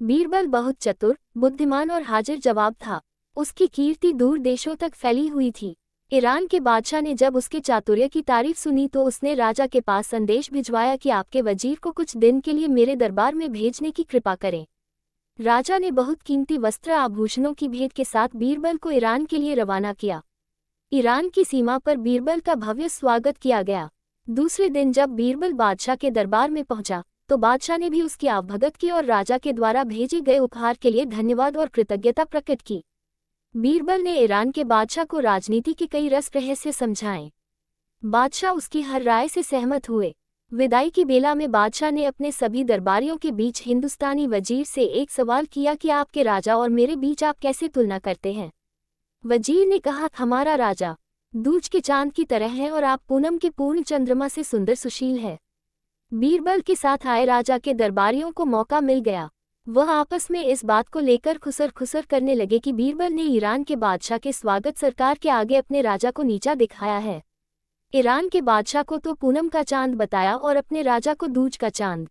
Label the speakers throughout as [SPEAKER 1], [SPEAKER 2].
[SPEAKER 1] बीरबल बहुत चतुर, बुद्धिमान और हाजिर जवाब था। उसकी कीर्ति दूर देशों तक फैली हुई थी। ईरान के बादशाह ने जब उसके चातुर्य की तारीफ सुनी तो उसने राजा के पास संदेश भिजवाया कि आपके वजीर को कुछ दिन के लिए मेरे दरबार में भेजने की कृपा करें। राजा ने बहुत कीमती वस्त्र आभूषणों की भेंट के साथ बीरबल को ईरान के लिए रवाना किया। ईरान की सीमा पर बीरबल का भव्य स्वागत किया गया। दूसरे दिन जब बीरबल बादशाह के दरबार में पहुंचा तो बादशाह ने भी उसकी आवभगत की और राजा के द्वारा भेजे गए उपहार के लिए धन्यवाद और कृतज्ञता प्रकट की। बीरबल ने ईरान के बादशाह को राजनीति के कई रस रहस्य समझाए। बादशाह उसकी हर राय से सहमत हुए। विदाई की बेला में बादशाह ने अपने सभी दरबारियों के बीच हिंदुस्तानी वजीर से एक सवाल किया कि आपके राजा और मेरे बीच आप कैसे तुलना करते हैं। वजीर ने कहा, हमारा राजा दूज के चांद की तरह है और आप पूनम के पूर्ण चंद्रमा से सुंदर सुशील है। बीरबल के साथ आए राजा के दरबारियों को मौका मिल गया। वह आपस में इस बात को लेकर खुसर खुसर करने लगे कि बीरबल ने ईरान के बादशाह के स्वागत सरकार के आगे अपने राजा को नीचा दिखाया है। ईरान के बादशाह को तो पूनम का चांद बताया और अपने राजा को दूज का चांद।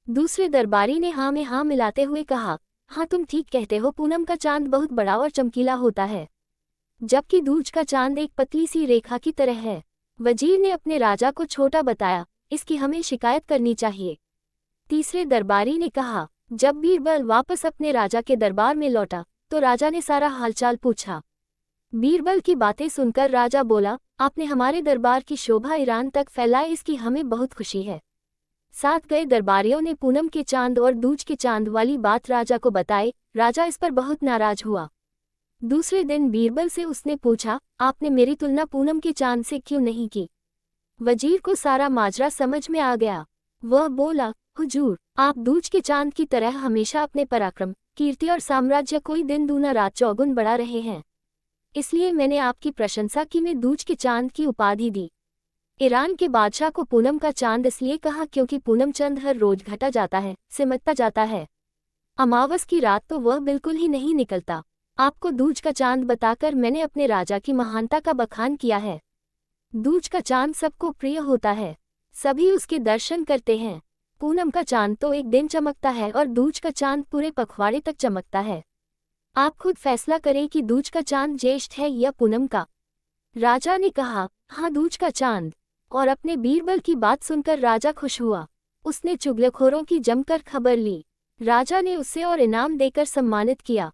[SPEAKER 1] दूसरे दरबारी ने हाँ में हाँ मिलाते हुए कहा, हाँ तुम ठीक कहते हो, पूनम का चांद बहुत बड़ा और चमकीला होता है, जबकि दूज का चांद एक पतली सी रेखा की तरह है। वजीर ने अपने राजा को छोटा बताया, इसकी हमें शिकायत करनी चाहिए। तीसरे दरबारी ने कहा। जब बीरबल वापस अपने राजा के दरबार में लौटा तो राजा ने सारा हालचाल पूछा। बीरबल की बातें सुनकर राजा बोला, आपने हमारे दरबार की शोभा ईरान तक फैलाई, इसकी हमें बहुत खुशी है। साथ गए दरबारियों ने पूनम के चांद और दूज के चांद वाली बात राजा को बताई। राजा इस पर बहुत नाराज हुआ। दूसरे दिन बीरबल से उसने पूछा, आपने मेरी तुलना पूनम के चांद से क्यों नहीं की। वजीर को सारा माजरा समझ में आ गया। वह बोला, हुजूर, आप दूज के चांद की तरह हमेशा अपने पराक्रम, कीर्ति और साम्राज्य कोई दिन दूना रात चौगुन बढ़ा रहे हैं, इसलिए मैंने आपकी प्रशंसा की में दूज के चांद की उपाधि दी। ईरान के बादशाह को पूनम का चांद इसलिए कहा क्योंकि पूनम चंद हर रोज घटा जाता है, सिमटता जाता है। अमावस की रात तो वह बिल्कुल ही नहीं निकलता। आपको दूज का चांद बताकर मैंने अपने राजा की महानता का बखान किया है। दूज का चांद सबको प्रिय होता है, सभी उसके दर्शन करते हैं। पूनम का चांद तो एक दिन चमकता है और दूज का चांद पूरे पखवाड़े तक चमकता है। आप खुद फैसला करें कि दूज का चांद ज्येष्ठ है या पूनम का। राजा ने कहा, हाँ दूज का चांद। और अपने बीरबल की बात सुनकर राजा खुश हुआ। उसने चुगलखोरों की जमकर खबर ली। राजा ने उसे और इनाम देकर सम्मानित किया।